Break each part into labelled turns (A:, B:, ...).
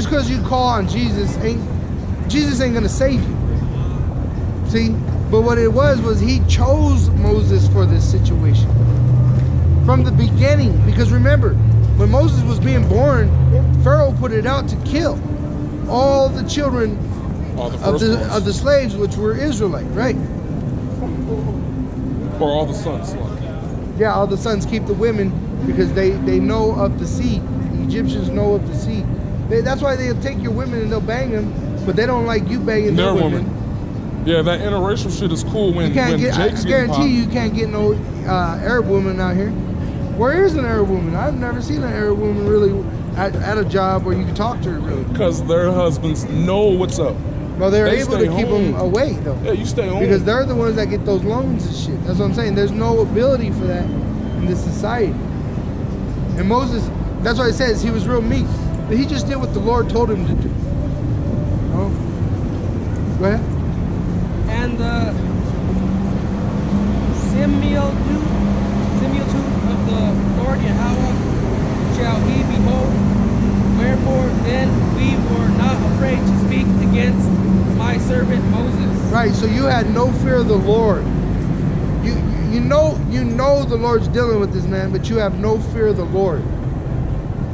A: Just because you call on Jesus ain't gonna save you. See? But what it was he chose Moses for this situation. From the beginning. Because remember, when Moses was being born, Pharaoh put it out to kill all the children of the slaves, which were Israelite, right?
B: Or all the sons.
A: Yeah, all the sons keep the women because they know of the seed. The Egyptians know of the seed. That's why they'll take your women and they'll bang them, but they don't like you banging their women.
B: Yeah, that interracial shit is cool when Jake's
A: I guarantee you can't get no Arab woman out here. Where is an Arab woman? I've never seen an Arab woman really at a job where you can talk to her really.
B: Because their husbands know what's up.
A: Well, they're able to keep them away though.
B: Yeah, you stay home.
A: Because they're the ones that get those loans and shit. That's what I'm saying. There's no ability for that in this society. And Moses, that's why it says he was real meek. But he just did what the Lord told him to do. Oh. Go ahead.
C: And the similitude of the Lord Yahweh shall he behold. Wherefore then we were not afraid to speak against my servant Moses.
A: Right, so you had no fear of the Lord. You know the Lord's dealing with this man, but you have no fear of the Lord.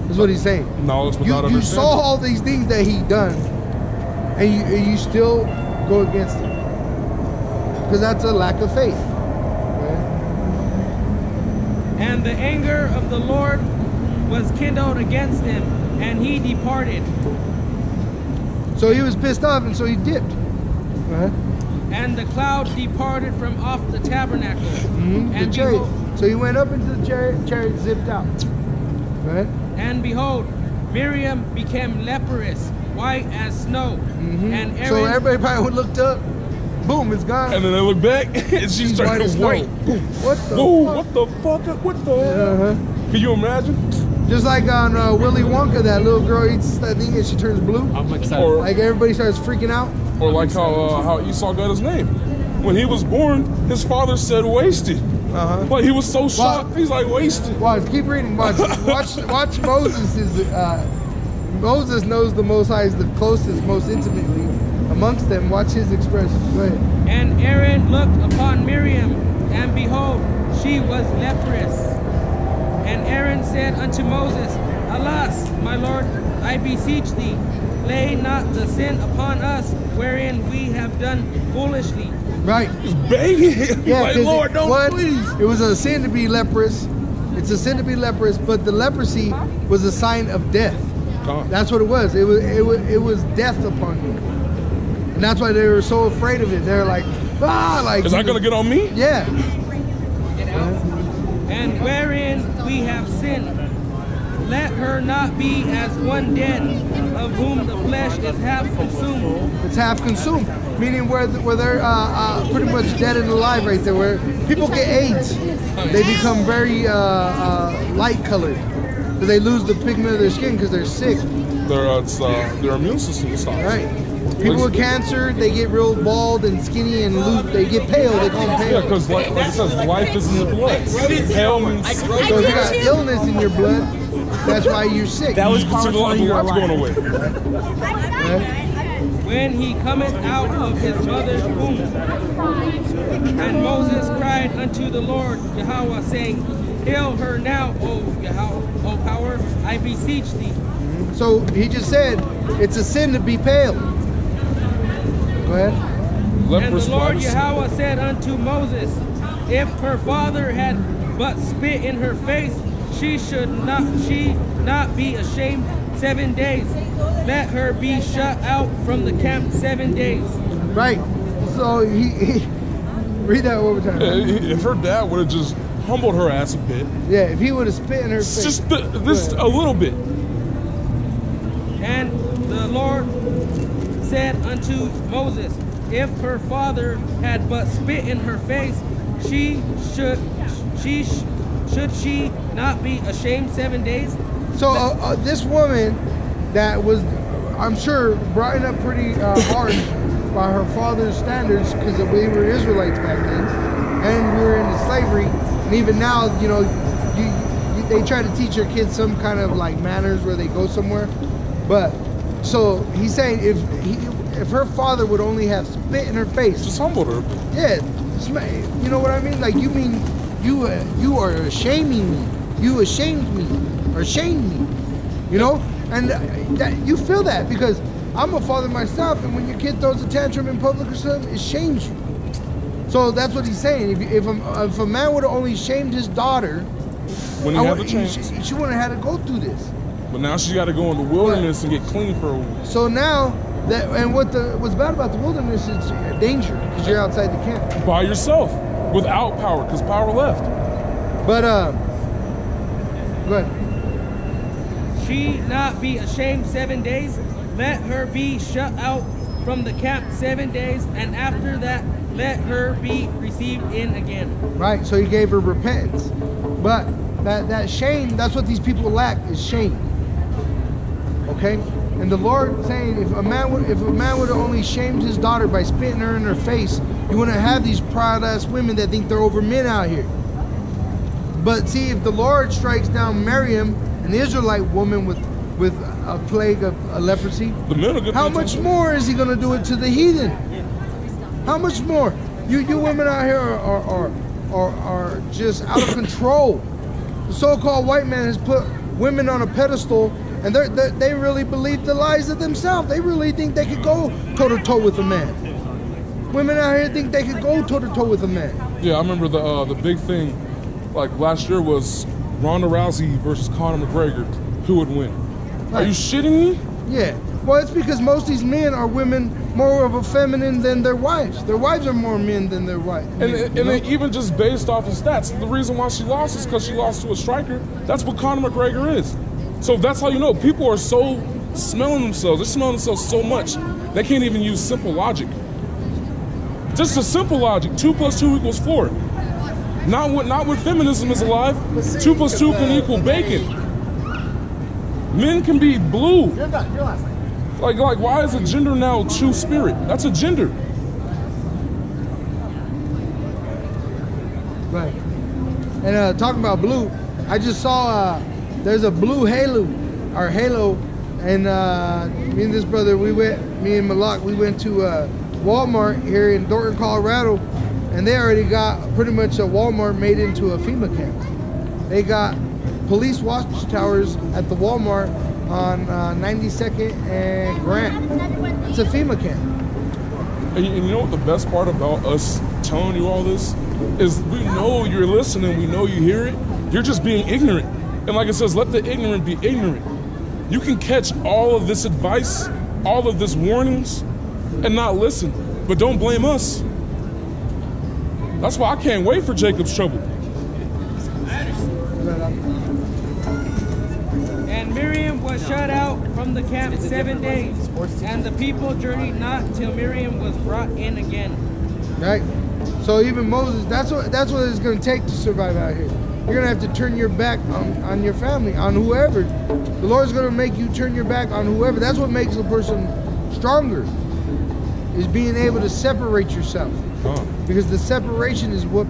A: That's what he's saying.
B: No, it's without understanding.
A: You saw all these things that he done, and you still go against him. Because that's a lack of faith. Okay?
C: And the anger of the Lord was kindled against him, and he departed.
A: So he was pissed off, and so he dipped.
C: And the cloud departed from off the tabernacle.
A: And the chariot. So he went up into the chariot zipped out.
C: And behold, Miriam became leprous, white as snow. And Aaron,
A: so everybody probably looked up. Boom, it's gone.
B: And then they look back, and she's turning white.
A: What the fuck?
B: What the hell? Can you imagine?
A: Just like on Willy Wonka, that little girl eats that thing and she turns blue.
D: I'm excited.
B: Or,
A: like everybody starts freaking out.
B: Or like how Esau got his name. When he was born, his father said wasted. Like he was so shocked, he's like wasted.
A: Watch, keep reading. Watch Moses. Moses knows the Most High is the closest, most intimately amongst them. Watch his expression. Go ahead.
C: And Aaron looked upon Miriam, and behold, she was leprous. And Aaron said unto Moses, Alas, my Lord, I beseech thee, lay not the sin upon us, wherein we have done foolishly.
A: Right.
B: He's begging him.
A: Yeah,
B: like, Lord, don't please.
A: It was a sin to be leprous. It's a sin to be leprous, but the leprosy was a sign of death. That's what it was. It was death upon you. And that's why they were so afraid of it. They're like, like.
B: Is that gonna get on me?
A: Yeah.
C: And wherein we have sinned, let her not be as one dead, of whom the flesh is half consumed.
A: It's half consumed, meaning where they're pretty much dead and alive right there. Where people get AIDS, they become very light colored because they lose the pigment of their skin because they're sick.
B: Their immune system stops.
A: Right. People with cancer, they get real bald and skinny and they get pale. They call them pale.
B: Yeah, because like it says, life is in the blood. Pale means
A: so if you got illness in your blood, that's why you're sick.
D: That was part of your life.
B: Going away.
C: When he cometh out of his mother's womb. And Moses cried unto the Lord Yahweh, saying, Heal her now, O Yahweh, O power, I beseech thee.
A: So he just said, it's a sin to be pale. Go ahead.
C: And the Lord Yahweh said unto Moses, If her father had but spit in her face, she not be ashamed 7 days. Let her be shut out from the camp 7 days. Right.
A: So he read that one more time.
B: If her dad would have just humbled her ass a bit.
A: Yeah, if he would have spit in her face.
B: Just this a little bit.
C: And the Lord said unto Moses, If her father had but spit in her face, should she not be ashamed 7 days?
A: So this woman that was, I'm sure, brought up pretty harsh by her father's standards because we were Israelites back then, and we were into slavery, and even now, you know, they try to teach your kids some kind of like manners where they go somewhere, but So he's saying if her father would only have spit in her face,
B: just humbled her.
A: Yeah, you know what I mean? Like you mean you are shaming me. You ashamed me or shamed me. You know, and that you feel that because I'm a father myself, and when your kid throws a tantrum in public or something, it shames you. So that's what he's saying. If a man would have only shamed his daughter,
B: when he had the chance,
A: she wouldn't have had to go through this.
B: But now she's got to go in the wilderness and get clean for a while.
A: So now that, and what's bad about the wilderness is danger because you're outside the camp
B: by yourself without power because power left.
A: But go ahead.
C: She not be ashamed 7 days. Let her be shut out from the camp 7 days, and after that, let her be received in again.
A: Right. So he gave her repentance, but that shame, that's what these people lack, is shame. Okay. And the Lord saying, if a man would have only shamed his daughter by spitting her in her face, you wouldn't have these proud ass women that think they're over men out here. But see, if the Lord strikes down Miriam, an Israelite woman with a plague of leprosy, how much more is he going to do it to the heathen? How much more? You women out here are just out of control. The so-called white man has put women on a pedestal, and they really believe the lies of themselves. They really think they could go toe-to-toe with a man. Women out here think they could go toe-to-toe with a man.
B: Yeah, I remember the big thing, like last year, was Ronda Rousey versus Conor McGregor. Who would win? Right. Are you shitting me?
A: Yeah. Well, it's because most of these men are women more of a feminine than their wives. Their wives are more men than their wives.
B: And then even just based off of stats, the reason why she lost is because she lost to a striker. That's what Conor McGregor is. So that's how you know people are so smelling themselves. They're smelling themselves so much they can't even use simple logic. Just a simple logic: 2 + 2 = 4. Not when feminism is alive. 2 + 2 can equal bacon. Men can be blue. Like why is a gender now true spirit? That's a gender.
A: Right. And talking about blue, I just saw there's a blue halo, and me and this brother, me and Malak, we went to Walmart here in Thornton, Colorado, and they already got pretty much a Walmart made into a FEMA camp. They got police watchtowers at the Walmart on 92nd and Grant. It's a FEMA camp.
B: And you know what the best part about us telling you all this is? We know you're listening, we know you hear it. You're just being ignorant. And like it says, let the ignorant be ignorant. You can catch all of this advice, all of this warnings, and not listen. But don't blame us. That's why I can't wait for Jacob's trouble.
C: And Miriam was shut out from the camp 7 days, and the people journeyed not till Miriam was brought in again.
A: Right? So even Moses, that's what it's going to take to survive out here. You're going to have to turn your back on your family, on whoever. The Lord's going to make you turn your back on whoever. That's what makes a person stronger, is being able to separate yourself. Because the separation is what,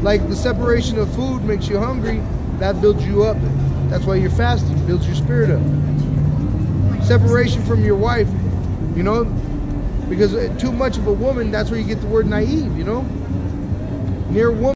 A: like the separation of food makes you hungry, that builds you up. That's why you're fasting, builds your spirit up. Separation from your wife, you know, because too much of a woman, that's where you get the word naive, you know. Near woman.